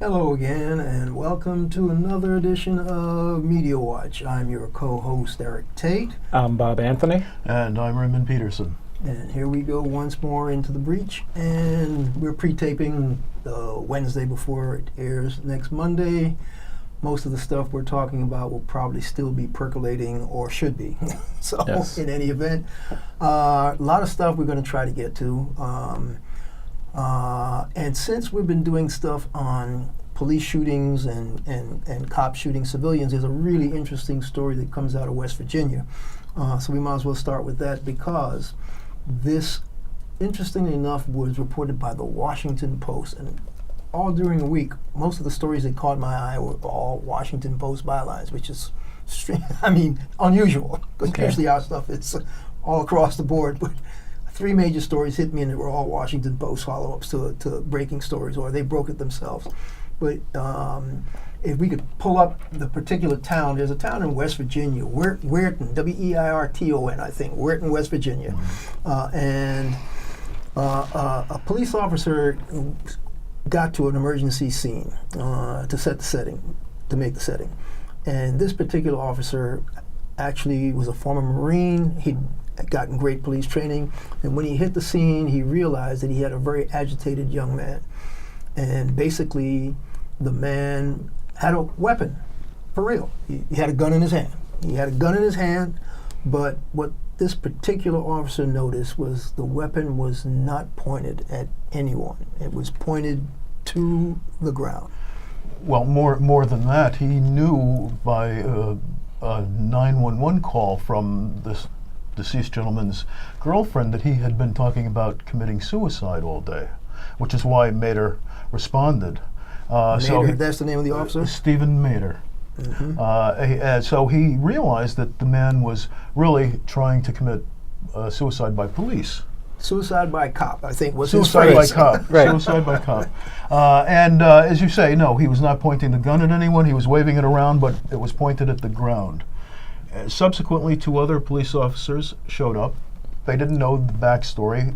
Hello again, and welcome to another edition of Media Watch. I'm your co-host, Eric Tait. I'm Bob Anthony. And I'm Raymond Peterson. And here we go once more into the breach, and we're pre-taping the Wednesday before it airs next Monday. Most of the stuff we're talking about will probably still be percolating, or should be. So, yes. In any event, a lot of stuff we're going to try to get to. And since we've been doing stuff on police shootings and cops shooting civilians, there's a really interesting story that comes out of West Virginia. So we might as well start with that, because this, interestingly enough, was reported by the Washington Post. And all during the week, most of the stories that caught my eye were all Washington Post bylines, which is, unusual, because usually our stuff is all across the board. But three major stories hit me, and they were all Washington Post follow-ups to breaking stories, or they broke it themselves. But if we could pull up the particular town, there's a town in West Virginia, Weirton, W-E-I-R-T-O-N, I think, Weirton, West Virginia. And a police officer got to an emergency scene to set the setting, to make the setting. And this particular officer actually was a former Marine. He'd gotten great police training, and when he hit the scene, he realized that he had a very agitated young man, and basically the man had a weapon, for real. He had a gun in his hand. But what this particular officer noticed was the weapon was not pointed at anyone. It was pointed to the ground. Well, more than that, he knew by a 911 call from this deceased gentleman's girlfriend that he had been talking about committing suicide all day, which is why Mater responded. That's the name of the officer? Stephen Mater. Mm-hmm. So he realized that the man was really trying to commit suicide by police. Suicide by cop, I think, was suicide his phrase. By cop. Right. Suicide by cop. And as you say, no, he was not pointing the gun at anyone. He was waving it around, but it was pointed at the ground. Subsequently, two other police officers showed up. They didn't know the backstory.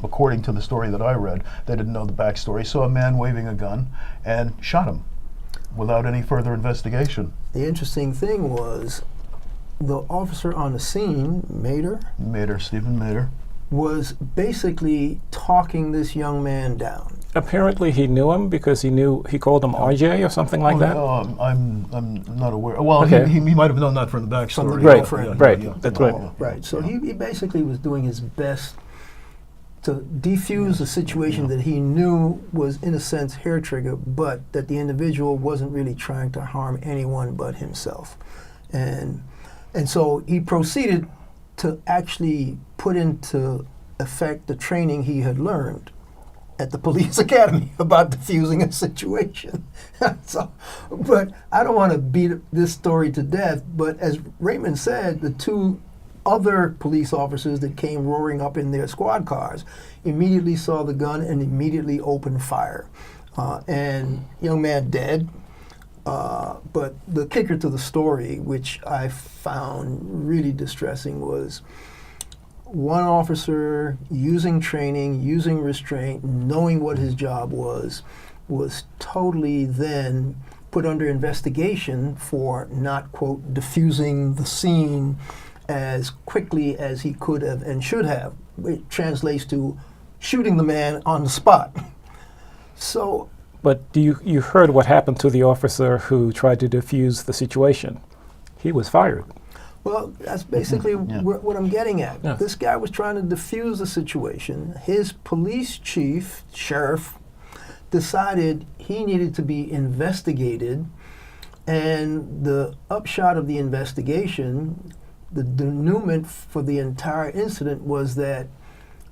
According to the story that I read, they didn't know the backstory. Saw a man waving a gun and shot him without any further investigation. The interesting thing was the officer on the scene, Stephen Mater, was basically talking this young man down. Apparently he knew him, because he called him RJ or something like that. I'm not aware. Well, okay. he might have known that from the backstory. From the girlfriend. Right. That's right. Right. So he basically was doing his best to defuse a situation that he knew was, in a sense, hair trigger, but that the individual wasn't really trying to harm anyone but himself. And so he proceeded to actually put into effect the training he had learned at the police academy about diffusing a situation. But I don't want to beat this story to death, but as Raymond said, the two other police officers that came roaring up in their squad cars immediately saw the gun and immediately opened fire. And young man dead. But the kicker to the story, which I found really distressing, was one officer using training, using restraint, knowing what his job was totally then put under investigation for not, quote, diffusing the scene as quickly as he could have and should have. It translates to shooting the man on the spot. So. But you heard what happened to the officer who tried to defuse the situation. He was fired. Well, that's basically what I'm getting at. Yeah. This guy was trying to defuse the situation. His police chief, sheriff, decided he needed to be investigated, and the upshot of the investigation, the denouement for the entire incident, was that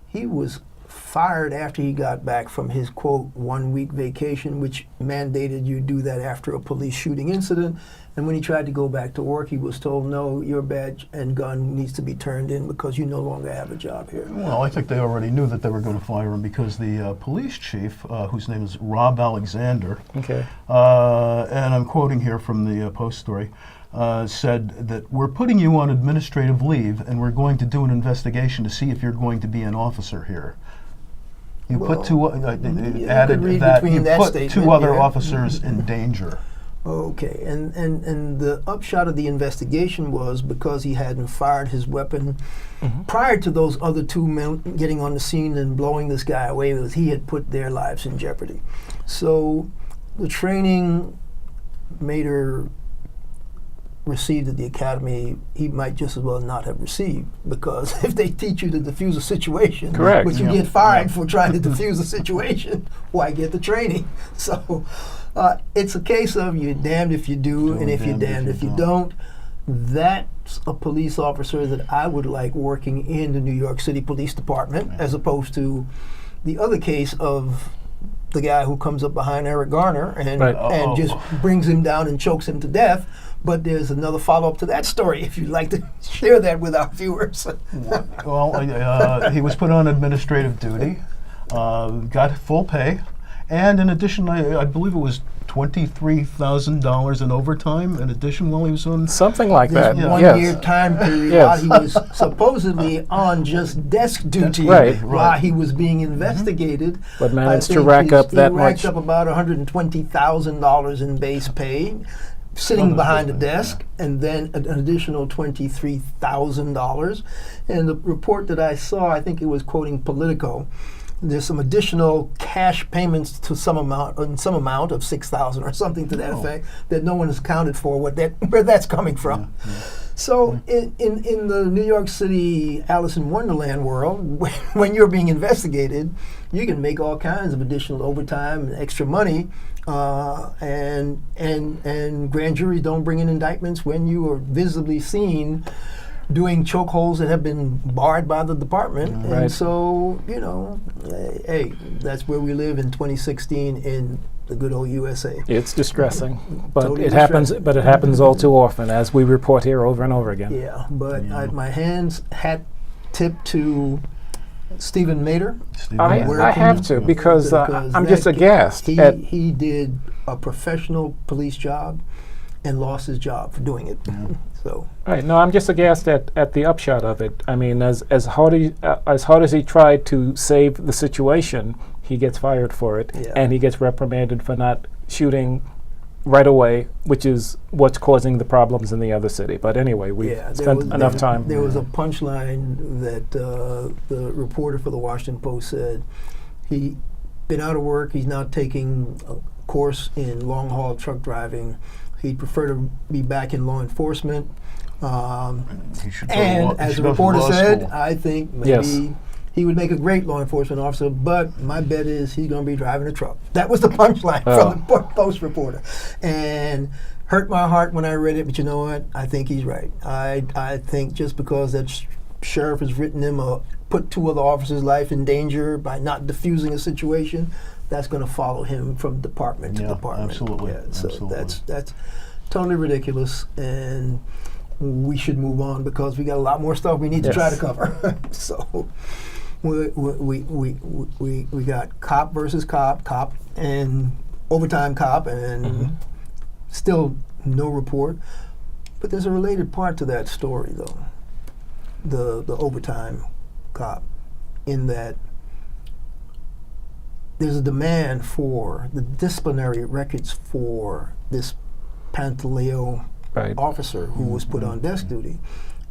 he was fired after he got back from his, quote, 1-week vacation, which mandated you do that after a police shooting incident. And when he tried to go back to work, he was told, no, your badge and gun needs to be turned in because you no longer have a job here. Well, I think they already knew that they were going to fire him, because the police chief, whose name is Rob Alexander, okay, and I'm quoting here from the Post story, said that we're putting you on administrative leave and we're going to do an investigation to see if you're going to be an officer here. You Well, put two. you Added could read that between you that put statement, two other yeah. officers in danger. Okay, and the upshot of the investigation was because he hadn't fired his weapon prior to those other two men getting on the scene and blowing this guy away, was he had put their lives in jeopardy. So the training Mater received at the academy, he might just as well not have received, because if they teach you to defuse a situation, Correct. but you Yeah. get fired for trying to defuse a situation, why get the training? So it's a case of you're damned if you do, and if you're damned if you don't. That's a police officer that I would like working in the New York City Police Department, as opposed to the other case of the guy who comes up behind Eric Garner and Right. and just brings him down and chokes him to death. But there's another follow-up to that story, if you'd like to share that with our viewers. Well, he was put on administrative duty, got full pay, and in addition, I believe it was $23,000 in overtime in addition while he was on. Something like that. This Yeah. one-year Yes. time period Yes. while he was supposedly on just desk duty, Right. while he was being investigated. But I managed to think rack up that he racked much. up about $120,000 in base pay, sitting Oh, behind a yeah. desk, and then an additional $23,000. And the report that I saw, I think it was quoting Politico, there's some additional cash payments to some amount of $6,000 or something to that Oh. effect that no one has accounted for where that's coming from. So in the New York City Alice in Wonderland world, when you're being investigated, you can make all kinds of additional overtime and extra money, and grand juries don't bring in indictments when you are visibly seen doing chokeholds that have been barred by the department. And Right. so, hey, that's where we live in 2016 in the good old USA. It's distressing, but Totally it happens. distressing. But it happens all too often, as we report here over and over again. Yeah, but my hands hat tip to Stephen Mater. I have to because I'm just that aghast He, at he did a professional police job and lost his job for doing it. So Right. No, I'm just aghast at the upshot of it. I mean, as hard as he tried to save the situation, he gets fired for it, Yeah. and he gets reprimanded for not shooting right away, which is what's causing the problems in the other city. But anyway, we've there spent was- enough there- time. There was a punchline that the reporter for the Washington Post said. He been out of work. He's now taking a course in long haul truck driving. He'd prefer to be back in law enforcement. He should go to And law- he as should the go to reporter law said, school. I think maybe Yes. he would make a great law enforcement officer, but my bet is he's going to be driving a truck. That was the punchline Oh. from the Post reporter. And hurt my heart when I read it, but you know what? I think he's right. I think just because that sheriff has written him put two other officers' life in danger by not diffusing a situation, that's going to follow him from department to Yeah, department. absolutely, Yeah, so absolutely. that's totally ridiculous, and we should move on because we got a lot more stuff we need to try to Yes. cover. So we got cop versus cop and overtime cop, and still no report. But there's a related part to that story, though. The overtime cop, in that there's a demand for the disciplinary records for this Pantaleo Right. officer who was put on desk duty.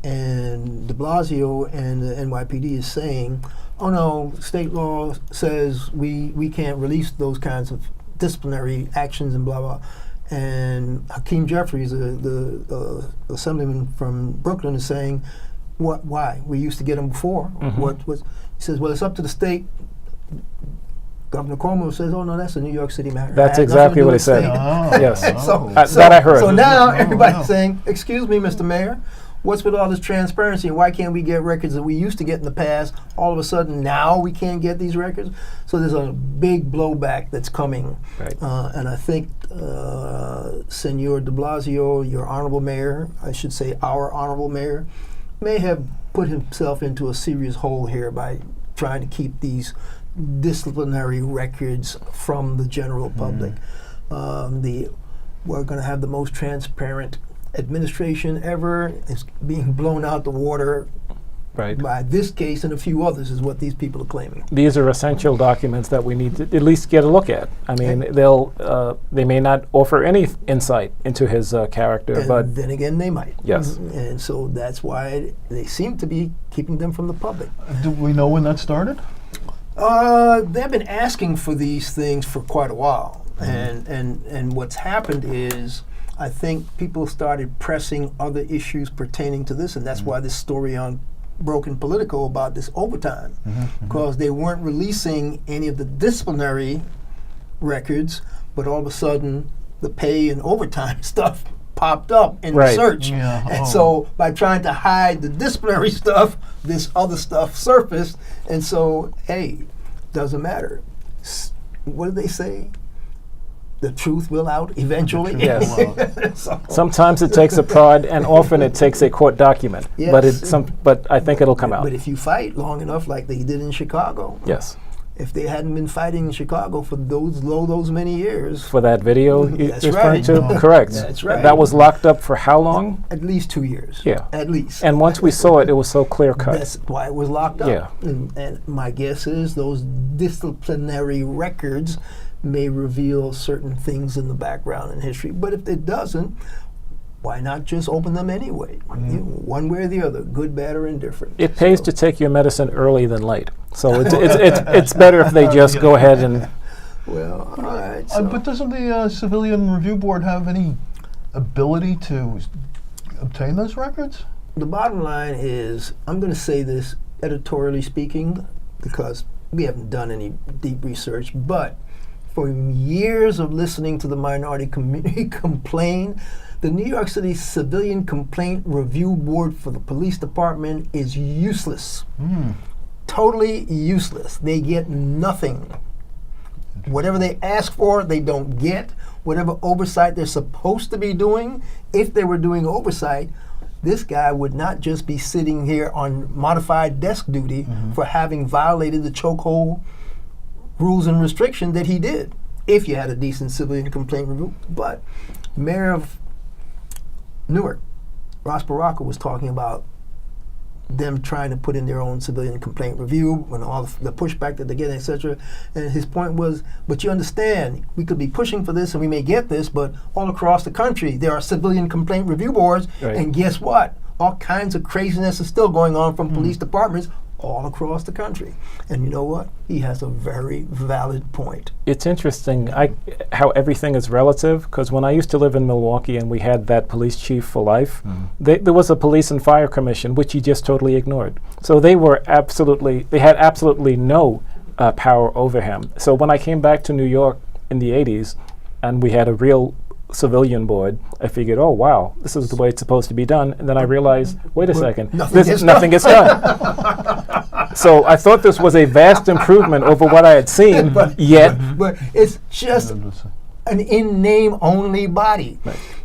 And DeBlasio and the NYPD is saying, oh no, state law says we can't release those kinds of disciplinary actions and blah, blah. And Hakeem Jeffries, the assemblyman from Brooklyn, is saying, why? We used to get them before. He says, well, it's up to the state. Governor Cuomo says, "Oh no, that's a New York City matter." That's It had nothing to exactly do what he with said. state." Yes. So That I heard. So now Oh, everybody's wow. saying, "Excuse me, Mr. Mayor, what's with all this transparency? Why can't we get records that we used to get in the past? All of a sudden now we can't get these records." So there's a big blowback that's coming, Right. and I think Senor DeBlasio, your honorable mayor, I should say our honorable mayor, may have put himself into a serious hole here by trying to keep these disciplinary records from the general public. We're going to have the most transparent administration ever. It's being blown out the water Right. by this case and a few others, is what these people are claiming. These are essential documents that we need to at least get a look at. I mean, they may not offer any insight into his character, And but then again, they might. yes. And so that's why they seem to be keeping them from the public. Do we know when that started? They've been asking for these things for quite a while, and what's happened is, I think people started pressing other issues pertaining to this, and that's why this story on Broken Politico about this overtime, because they weren't releasing any of the disciplinary records, but all of a sudden the pay and overtime stuff popped up in the Right. search. Yeah. And Oh. so by trying to hide the disciplinary stuff, this other stuff surfaced. And so, hey, doesn't matter. What did they say? The truth will out eventually. The truth will Yes. So- Sometimes it takes a prod, and often it takes a court document. But Yes. but I think it'll come out. But if you fight long enough, like they did in Chicago, Yes. if they hadn't been fighting in Chicago for those many years, For that video you're That's referring right. to, Oh. correct. That's right. That was locked up for how long? at least 2 years. Yeah. At least. And once we saw it, it was so clear cut. That's why it was locked up. Yeah. And my guess is those disciplinary records may reveal certain things in the background and history. But if it doesn't, why not just open them anyway? One way or the other, good, bad, or indifferent. It pays So- to take your medicine early than late. So it's better if they just go ahead and Well, all right. So. But doesn't the Civilian Review Board have any ability to obtain those records? The bottom line is, I'm going to say this editorially speaking, because we haven't done any deep research, but for years of listening to the minority community complain, the New York City Civilian Complaint Review Board for the police department is useless. Totally useless. They get nothing. Whatever they ask for, they don't get. Whatever oversight they're supposed to be doing, if they were doing oversight, this guy would not just be sitting here on modified desk duty for having violated the chokehold rules and restriction that he did, if you had a decent civilian complaint review. But Mayor of Newark, Ross Baraka, was talking about them trying to put in their own civilian complaint review and all the pushback that they get, etc. And his point was, but you understand, we could be pushing for this and we may get this, but all across the country there are civilian complaint review boards, Right. and guess what? All kinds of craziness is still going on from police departments all across the country. And you know what? He has a very valid point. it's interesting how everything is relative, because when I used to live in Milwaukee and we had that police chief for life, there was a police and fire commission which he just totally ignored. So they had absolutely no power over him. So when I came back to New York in the 80s and we had a real civilian board, I figured, oh wow, this is the way it's supposed to be done. And then I realized, wait a second, nothing gets done. So I thought this was a vast improvement over what I had seen, yet But it's just an in-name only body,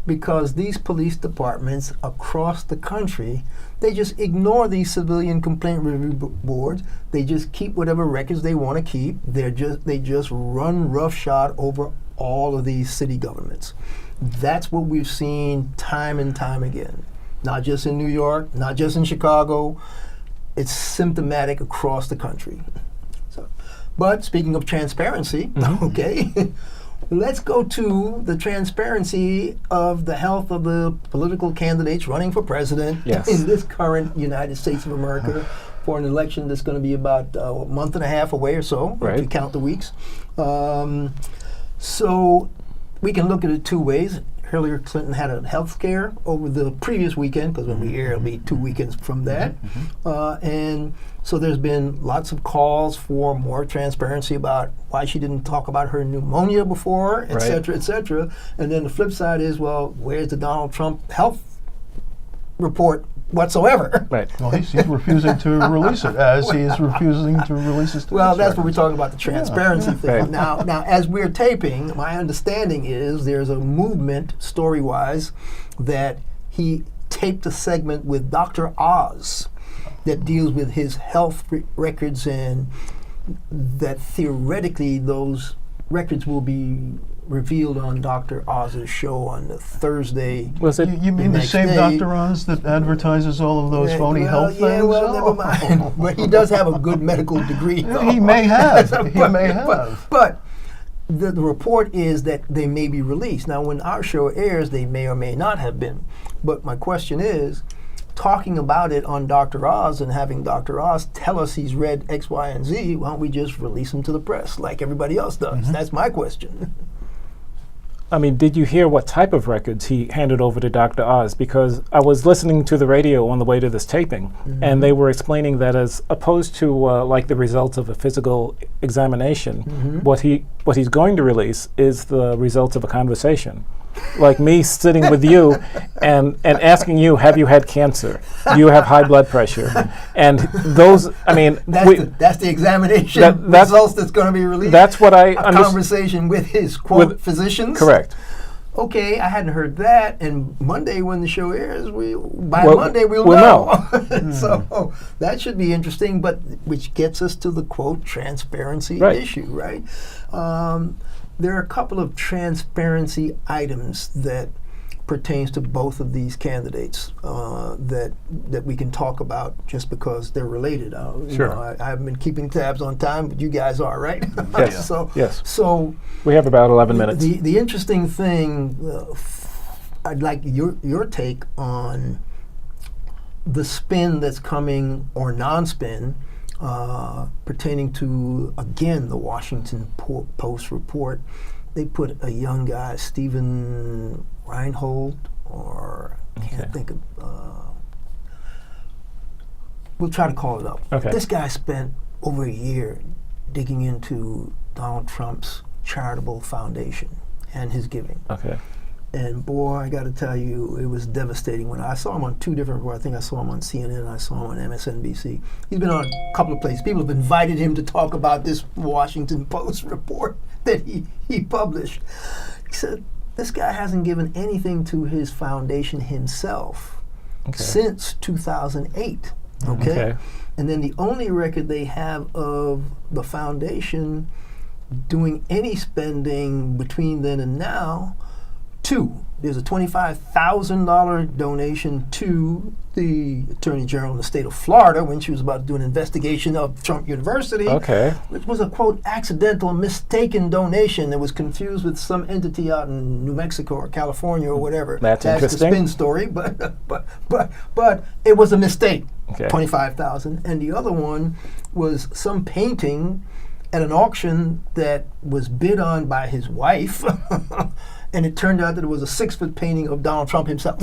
because these police departments across the country, they just ignore these civilian complaint review boards. They just keep whatever records they want to keep. They just run roughshod over all of these city governments. That's what we've seen time and time again. Not just in New York, not just in Chicago. It's symptomatic across the country. So, but speaking of transparency, okay, let's go to the transparency of the health of the political candidates running for president Yes. in this current United States of America for an election that's going to be about a month and a half away or so, if Right. you count the weeks. So we can look at it two ways. Hillary Clinton had a health scare over the previous weekend, because when we air, it'll be 2 weekends from that. And so there's been lots of calls for more transparency about why she didn't talk about her pneumonia before, et Right. cetera, et cetera. And then the flip side is, well, where's the Donald Trump health report whatsoever? right. Well, he's refusing to release it, as he is refusing to release his. Well, defense that's what we're records. talking about, the transparency thing. Right. Now, as we're taping, my understanding is there's a movement, story-wise, that he taped a segment with Dr. Oz that deals with his health records, and that theoretically those records will be revealed on Dr. Oz's show on the Thursday. Was it? You mean the next same day. Dr. Oz that advertises all of those phony health yeah, things? well, never Oh. mind. But he does have a good medical degree, though. He may have. He may have. But the report is that they may be released. Now, when our show airs, they may or may not have been. But my question is, talking about it on Dr. Oz and having Dr. Oz tell us he's read X, Y, and Z, why don't we just release them to the press like everybody else does? That's my question. I mean, did you hear what type of records he handed over to Dr. Oz? Because I was listening to the radio on the way to this taping, and they were explaining that as opposed to like the results of a physical examination, what he's going to release is the results of a conversation. Like me sitting with you and asking you, have you had cancer? Do you have high blood pressure? And those, I mean, That's the examination that's- results that's going to be released. that's what I A understand. conversation with his, quote, With- physicians? Correct. Okay, I hadn't heard that, and Monday when the show airs, by Well, Monday we'll know. So that should be interesting, but which gets us to the, quote, transparency Right. issue, right? There are a couple of transparency items that pertains to both of these candidates that we can talk about just because they're related. You Sure. know, I haven't been keeping tabs on time, but you guys are, right? Yes. So, Yes. so We have about 11 minutes. the interesting thing, I'd like your take on the spin that's coming or non-spin pertaining to, again, the Washington Post report. They put a young guy, Stephen Reinhold, or I can't think of. We'll try to call it up. Okay. This guy spent over a year digging into Donald Trump's charitable foundation and his giving. Okay. And boy, I got to tell you, it was devastating when I saw him on two different. I think I saw him on CNN. And I saw him on MSNBC. He's been on a couple of places. People have invited him to talk about this Washington Post report that he published. He said this guy hasn't given anything to his foundation himself since 2008. Okay? And then the only record they have of the foundation doing any spending between then and now. There's a $25,000 donation to the Attorney General in the state of Florida when she was about to do an investigation of Trump University, Okay. which was a, quote, accidental, mistaken donation that was confused with some entity out in New Mexico or California or whatever. That's interesting. the spin story, but it was a mistake, Okay. $25,000. And the other one was some painting at an auction that was bid on by his wife. And it turned out that it was a 6-foot painting of Donald Trump himself.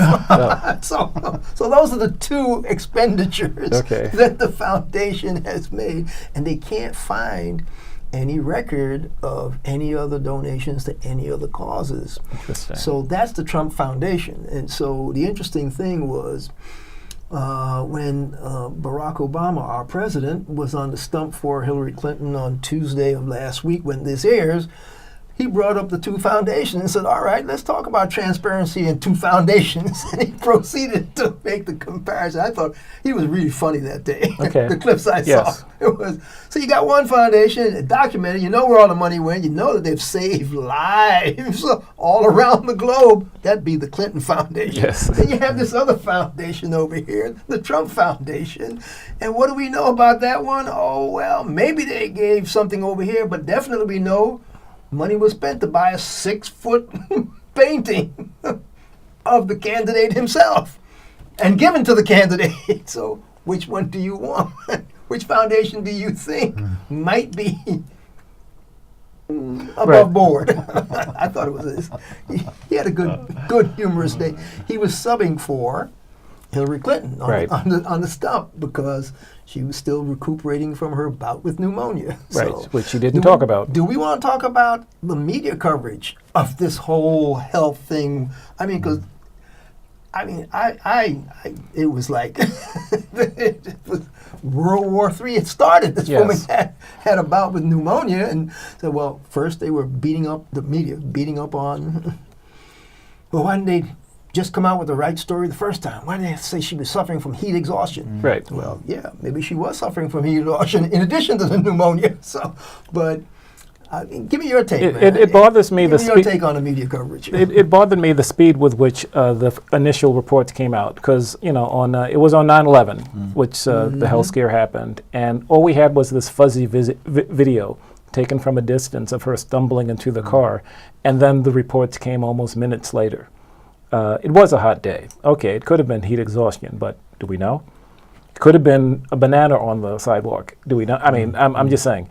So those are the two expenditures that the foundation has made. And they can't find any record of any other donations to any other causes. Interesting. So that's the Trump Foundation. And so the interesting thing was when Barack Obama, our president, was on the stump for Hillary Clinton on Tuesday of last week when this airs, he brought up the two foundations and said, all right, let's talk about transparency in two foundations. And he proceeded to make the comparison. I thought he was really funny that day. Okay. The clips I Yes. saw. It was, so you got one foundation, documented, you know where all the money went, you know that they've saved lives all around the globe. That'd be the Clinton Foundation. Yes. Then you have this other foundation over here, the Trump Foundation. And what do we know about that one? Oh, well, maybe they gave something over here, but definitely we know money was spent to buy a 6-foot painting of the candidate himself and given to the candidate. So which one do you want? Which foundation do you think might be above board? I thought it was this. He had a good humorous day. He was subbing for Hillary Clinton on the stump because she was still recuperating from her bout with pneumonia. Right, So, which she didn't talk about. Do we want to talk about the media coverage of this whole health thing? I mean, because it was like it was World War III. It started. This woman had a bout with pneumonia, and said, well, first they were beating up the media, beating up on. Well, why didn't they just come out with the right story the first time? Why did they say she was suffering from heat exhaustion? Right. Well, yeah, maybe she was suffering from heat exhaustion in addition to the pneumonia. So, but Give me your take, man. It bothers me the Give me your speed. take on the media coverage. It bothered me the speed with which the initial reports came out, because on it was on 9/11, which the health scare happened, and all we had was this fuzzy video taken from a distance of her stumbling into the car, and then the reports came almost minutes later. It was a hot day. Okay, it could have been heat exhaustion, but do we know? It could have been a banana on the sidewalk. Do we know? I mean, I'm just saying,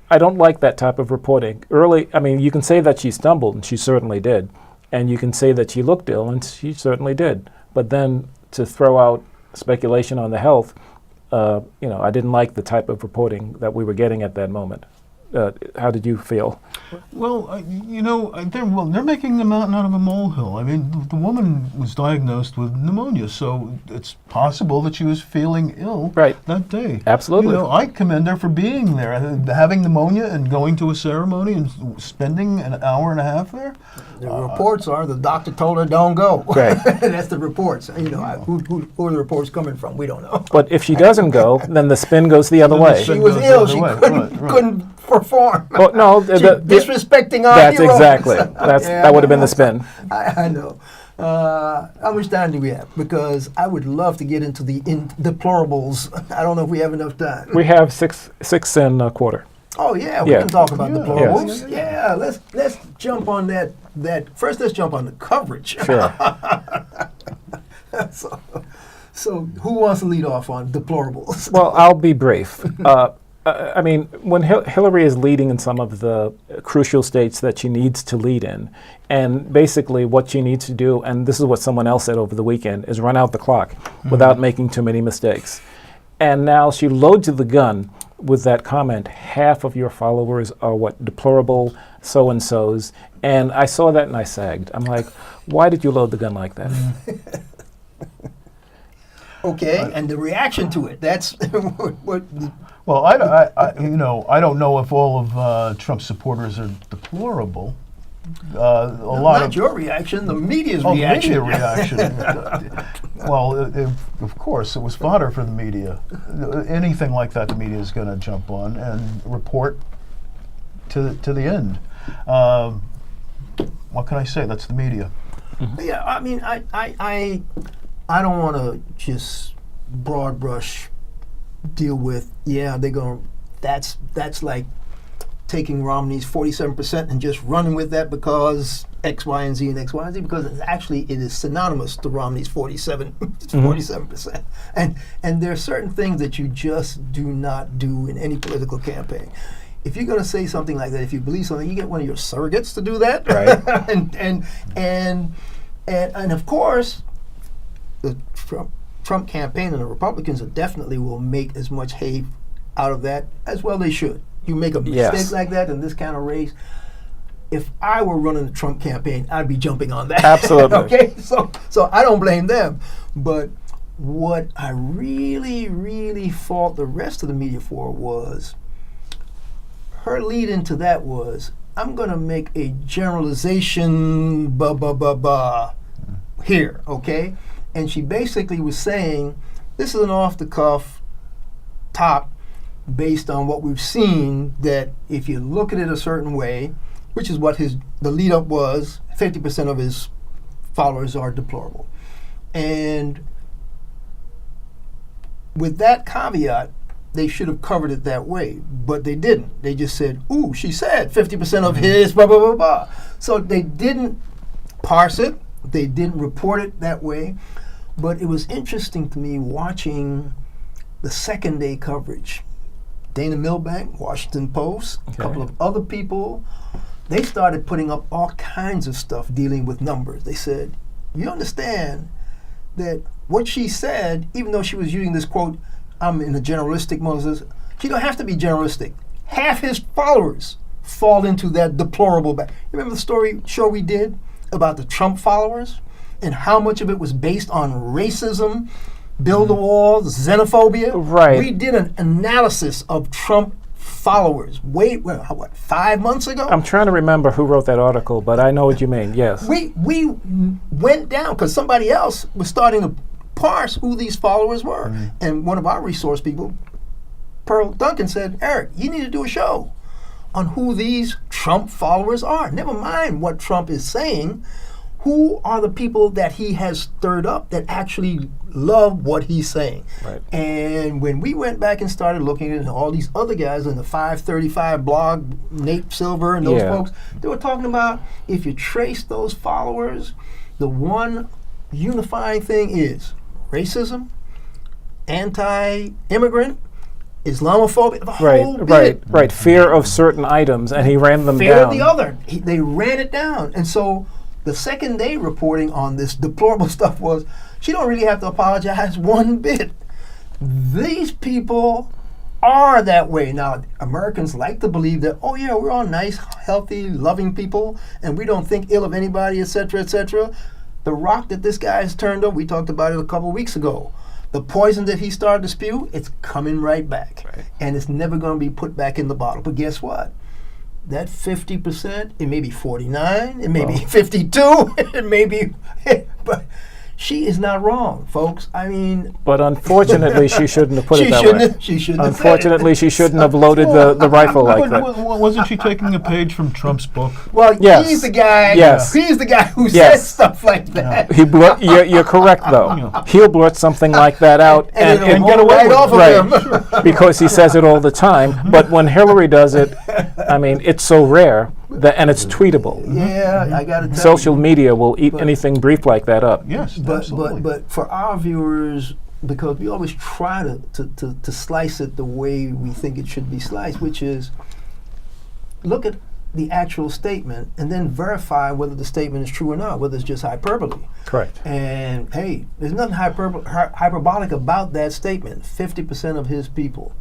I don't like that type of reporting. You can say that she stumbled, and she certainly did. And you can say that she looked ill, and she certainly did. But then to throw out speculation on the health, I didn't like the type of reporting that we were getting at that moment. How did you feel? Well, they're making a mountain out of a molehill. I mean, the woman was diagnosed with pneumonia, so it's possible that she was feeling ill that day. Absolutely. I commend her for being there, having pneumonia and going to a ceremony and spending an hour and a half there. The reports are the doctor told her don't go. Right. That's the reports. Who are the reports coming from? We don't know. But if she doesn't go, then the spin goes the other way. She was ill. She couldn't perform. Well, no, disrespecting our that's heroes. exactly. That would have been the spin. I know. How much time do we have? Because I would love to get into the deplorables. I don't know if we have enough time. We have six and a quarter. Oh yeah, we can talk about deplorables. Yes. Let's jump on that. First, let's jump on the coverage. Sure. So who wants to lead off on deplorables? Well, I'll be brief. When Hillary is leading in some of the crucial states that she needs to lead in, and basically what she needs to do, and this is what someone else said over the weekend, is run out the clock without making too many mistakes. And now she loads the gun with that comment, half of your followers are deplorable so-and-sos. And I saw that and I sagged. I'm like, why did you load the gun like that? Okay, and the reaction to it, that's what. Well, I don't know if all of Trump's supporters are deplorable. Not your reaction, the media's reaction. The media reaction. Well, of course, it was fodder for the media. Anything like that, the media is going to jump on and report to the end. What can I say? That's the media. Yeah, I mean, I don't want to just broad brush deal with. Yeah, they're going. That's like taking Romney's 47% and just running with that because X, Y, and Z and X, Y, and Z, because it is synonymous to Romney's 47%. And there are certain things that you just do not do in any political campaign. If you're going to say something like that, if you believe something, you get one of your surrogates to do that. Right. and of course, the Trump campaign and the Republicans definitely will make as much hay out of that as well they should. You make a mistake like that in this kind of race, if I were running the Trump campaign, I'd be jumping on that. Absolutely. Okay, so I don't blame them. But what I really, really fault the rest of the media for was her lead into that was, I'm going to make a generalization, here, okay? And she basically was saying, this is an off-the-cuff top based on what we've seen, that if you look at it a certain way, which is what the lead-up was, 50% of his followers are deplorable. And with that caveat, they should have covered it that way, but they didn't. They just said, ooh, she said 50% of his, blah, blah, blah, blah. So they didn't parse it. They didn't report it that way. But it was interesting to me watching the second day coverage. Dana Milbank, Washington Post, a couple of other people, they started putting up all kinds of stuff dealing with numbers. They said, you understand that what she said, even though she was using this quote, I'm in a generalistic mode, she don't have to be generalistic. Half his followers fall into that deplorable You remember the show we did about the Trump followers and how much of it was based on racism, build a wall, xenophobia? Right. We did an analysis of Trump followers. 5 months ago? I'm trying to remember who wrote that article, but I know what you mean, yes. We went down because somebody else was starting to parse who these followers were. And one of our resource people, Pearl Duncan, said, Eric, you need to do a show on who these Trump followers are. Never mind what Trump is saying. Who are the people that he has stirred up that actually love what he's saying? Right. And when we went back and started looking at all these other guys in the 535 blog, Nate Silver and those folks, they were talking about if you trace those followers, the one unifying thing is racism, anti-immigrant, Islamophobia, the whole bit. Right. Fear of certain items, and he ran them Fear down. of the other. They ran it down. And so the second day reporting on this deplorable stuff was, she don't really have to apologize one bit. These people are that way. Now, Americans like to believe that, oh yeah, we're all nice, healthy, loving people, and we don't think ill of anybody, etc., etc. The rock that this guy has turned over, we talked about it a couple of weeks ago. The poison that he started to spew, it's coming right back. Right. And it's never going to be put back in the bottle. But guess what? That 50%, it may be 49, it may be 52, it may be, but she is not wrong, folks. I mean, But unfortunately, she shouldn't have put it that way. She shouldn't have said Unfortunately, it. she shouldn't have loaded the rifle like that. Wasn't she taking a page from Trump's book? Well, Yes. he's the guy. Yes. He's the guy who Yes. says stuff like that. You're correct, though. He'll blurt something like that out And it'll get roll away right with off it. of him. because he says it all the time. But when Hillary does it, I mean, it's so rare that, and it's tweetable. Yeah, I got to tell Social you. media will eat anything brief like that up. Yes, absolutely. But for our viewers, because we always try to slice it the way we think it should be sliced, which is look at the actual statement and then verify whether the statement is true or not, whether it's just hyperbole. Correct. And hey, there's nothing hyperbolic about that statement. 50% of his people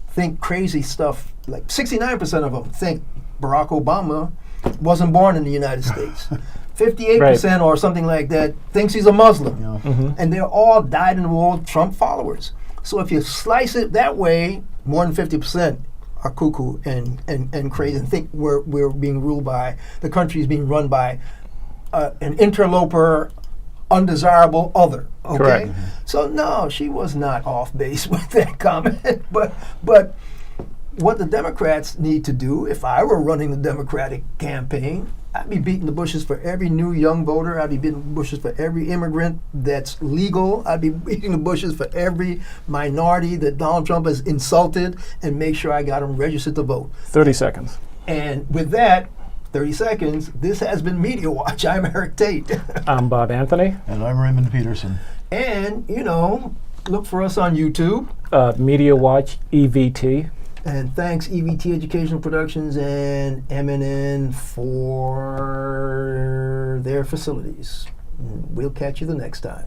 think crazy stuff. Like 69% of them think Barack Obama wasn't born in the United States. 58% or something like that thinks he's a Muslim. Yeah. And they're all dyed-in-the-wool Trump followers. So if you slice it that way, more than 50% are cuckoo and crazy and think we're being ruled by, the country is being run by an interloper, undesirable other. Okay? Correct. So no, she was not off base with that comment. But what the Democrats need to do, if I were running the Democratic campaign, I'd be beating the bushes for every new young voter. I'd be beating the bushes for every immigrant that's legal. I'd be beating the bushes for every minority that Donald Trump has insulted and make sure I got them registered to vote. 30 seconds. And with that, 30 seconds, this has been Media Watch. I'm Eric Tait. I'm Bob Anthony. And I'm Raymond Peterson. And, look for us on YouTube. Media Watch EVT. And thanks EVT Educational Productions and M&N for their facilities. We'll catch you the next time.